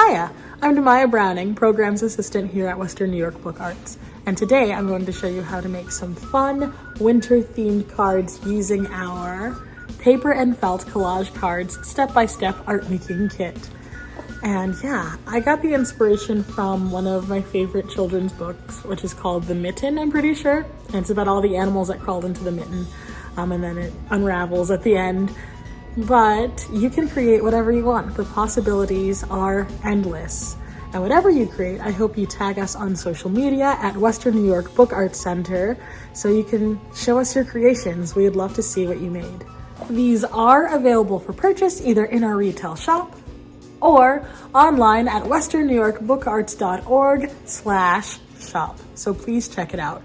Hiya, I'm Demaya Browning, Programs Assistant here at Western New York Book Arts, and today I'm going to show you how to make some fun winter-themed cards using our paper and felt collage cards step-by-step art making kit. And yeah, I got the inspiration from one of my favorite children's books, which is called The Mitten, I'm pretty sure. And it's about all the animals that crawled into the mitten, and then it unravels at the end. But you can create whatever you want. The possibilities are endless. And whatever you create, I hope you tag us on social media at Western New York Book Arts Center so you can show us your creations. We'd love to see what you made. These are available for purchase either in our retail shop or online at westernnewyorkbookarts.org/shop. So please check it out.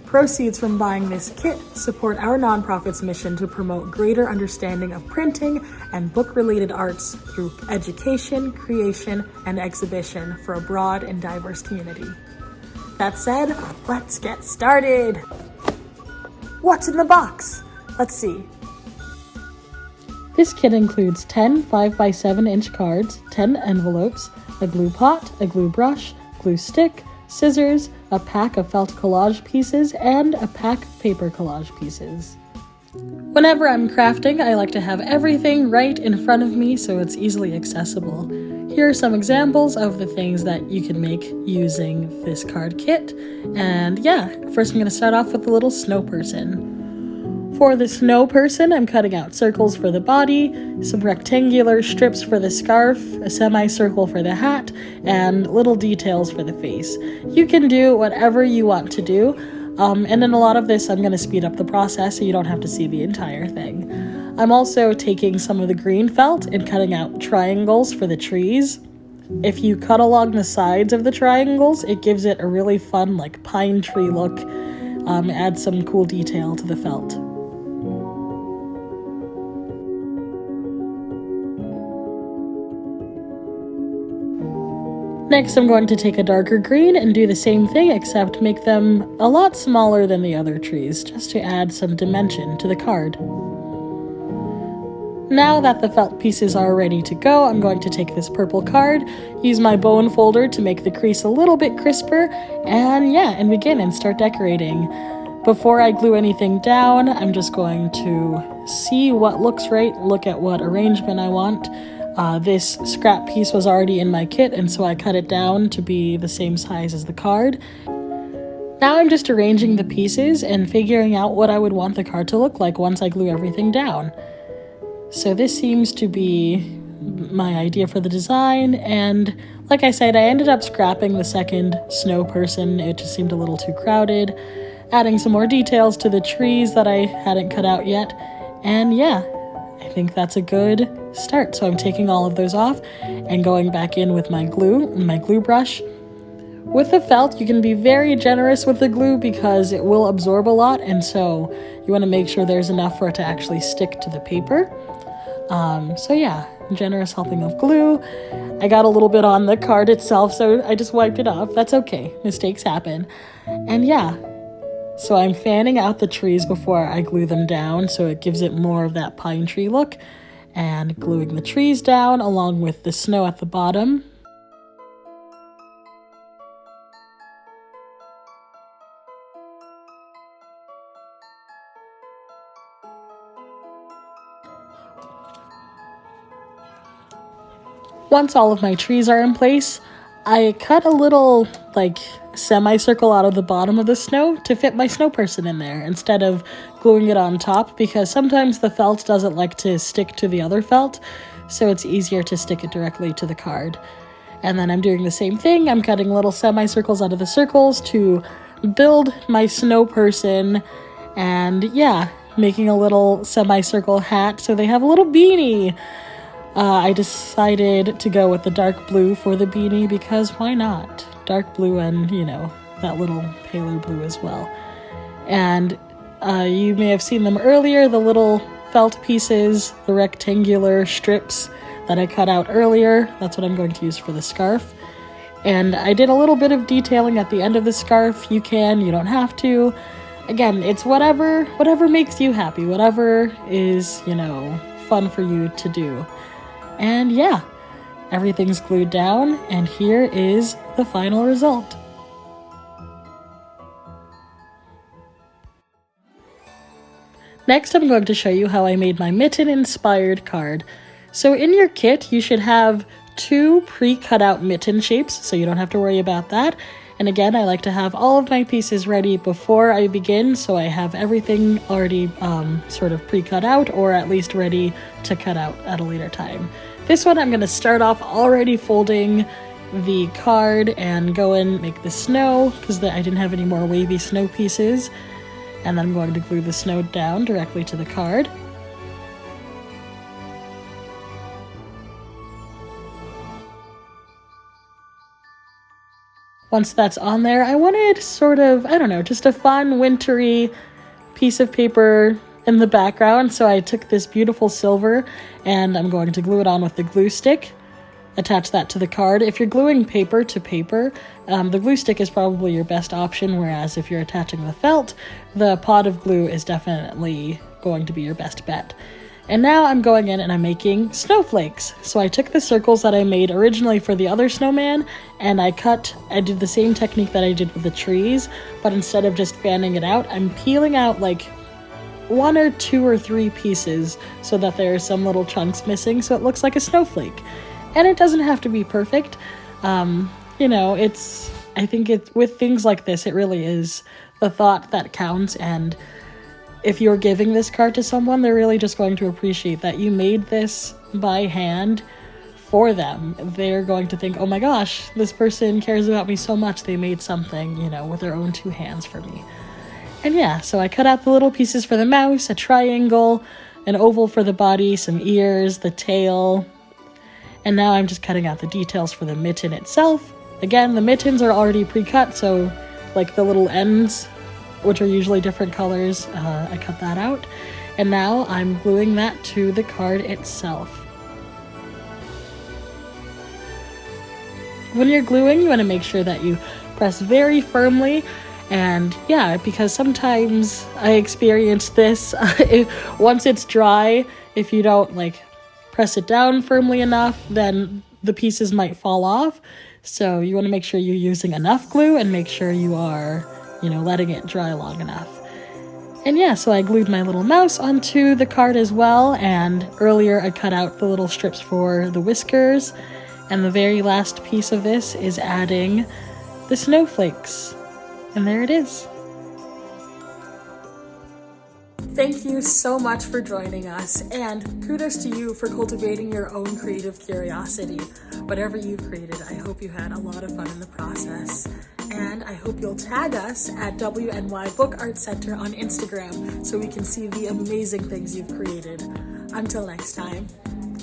Proceeds from buying this kit support our nonprofit's mission to promote greater understanding of printing and book-related arts through education, creation, and exhibition for a broad and diverse community. That said, let's get started. What's in the box? Let's see. This kit includes 10 5x7-inch cards, 10 envelopes, a glue pot, a glue brush, glue stick, scissors, a pack of felt collage pieces, and a pack of paper collage pieces. Whenever I'm crafting, I like to have everything right in front of me so it's easily accessible. Here are some examples of the things that you can make using this card kit. And yeah, first I'm going to start off with the little snow person. For the snow person, I'm cutting out circles for the body, some rectangular strips for the scarf, a semicircle for the hat, and little details for the face. You can do whatever you want to do, and in a lot of this I'm going to speed up the process so you don't have to see the entire thing. I'm also taking some of the green felt and cutting out triangles for the trees. If you cut along the sides of the triangles, it gives it a really fun, like, pine tree look, adds some cool detail to the felt. Next, I'm going to take a darker green and do the same thing, except make them a lot smaller than the other trees, just to add some dimension to the card. Now that the felt pieces are ready to go, I'm going to take this purple card, use my bone folder to make the crease a little bit crisper, and begin and start decorating. Before I glue anything down, I'm just going to see what looks right, look at what arrangement I want. This scrap piece was already in my kit, and so I cut it down to be the same size as the card. Now I'm just arranging the pieces and figuring out what I would want the card to look like once I glue everything down. So this seems to be my idea for the design, and like I said, I ended up scrapping the second snow person. It just seemed a little too crowded, adding some more details to the trees that I hadn't cut out yet, and yeah, I think that's a good start. So I'm taking all of those off and going back in with my glue and my glue brush. With the felt, you can be very generous with the glue because it will absorb a lot, and so you want to make sure there's enough for it to actually stick to the paper. So yeah, generous helping of glue. I got a little bit on the card itself, so I just wiped it off. That's okay, mistakes happen. And yeah, so I'm fanning out the trees before I glue them down, so it gives it more of that pine tree look, and gluing the trees down along with the snow at the bottom. Once all of my trees are in place, I cut a little, semicircle out of the bottom of the snow to fit my snow person in there instead of gluing it on top, because sometimes the felt doesn't like to stick to the other felt, so it's easier to stick it directly to the card. And then I'm doing the same thing. I'm cutting little semicircles out of the circles to build my snow person, and yeah, making a little semicircle hat so they have a little beanie. I decided to go with the dark blue for the beanie because why not? Dark blue and, that little paler blue as well. And you may have seen them earlier, the little felt pieces, the rectangular strips that I cut out earlier. That's what I'm going to use for the scarf. And I did a little bit of detailing at the end of the scarf. You don't have to. Again, it's whatever makes you happy, whatever is, fun for you to do. And yeah, Everything's glued down, and here is the final result. Next, I'm going to show you how I made my mitten-inspired card. So in your kit, you should have 2 pre-cut out mitten shapes, so you don't have to worry about that. And again, I like to have all of my pieces ready before I begin, so I have everything already sort of pre-cut out, or at least ready to cut out at a later time. This one, I'm going to start off already folding the card and go and make the snow, because I didn't have any more wavy snow pieces. And then I'm going to glue the snow down directly to the card. Once that's on there, I wanted sort of, I don't know, just a fun wintry piece of paper in the background. So I took this beautiful silver and I'm going to glue it on with the glue stick. Attach that to the card. If you're gluing paper to paper, the glue stick is probably your best option, whereas if you're attaching the felt, the pot of glue is definitely going to be your best bet. And now I'm going in and I'm making snowflakes. So I took the circles that I made originally for the other snowman and I did the same technique that I did with the trees, but instead of just fanning it out, I'm peeling out like 1 or 2 or 3 pieces so that there are some little chunks missing so it looks like a snowflake. And it doesn't have to be perfect. You know, I think with things like this, it really is the thought that counts. And if you're giving this card to someone, they're really just going to appreciate that you made this by hand for them. They're going to think, oh my gosh, this person cares about me so much. They made something, you know, with their own 2 hands for me. And yeah, so I cut out the little pieces for the mouse, a triangle, an oval for the body, some ears, the tail. And now I'm just cutting out the details for the mitten itself. Again, the mittens are already pre-cut, so like the little ends, which are usually different colors, I cut that out. And now I'm gluing that to the card itself. When you're gluing, you want to make sure that you press very firmly. And yeah, because sometimes I experience this, once it's dry, if you don't press it down firmly enough, then the pieces might fall off. So you want to make sure you're using enough glue and make sure you are, letting it dry long enough. And yeah, so I glued my little mouse onto the card as well. And earlier I cut out the little strips for the whiskers. And the very last piece of this is adding the snowflakes. And there it is. Thank you so much for joining us, and kudos to you for cultivating your own creative curiosity. Whatever you created, I hope you had a lot of fun in the process. And I hope you'll tag us at WNY Book Arts Center on Instagram so we can see the amazing things you've created. Until next time,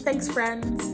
thanks friends.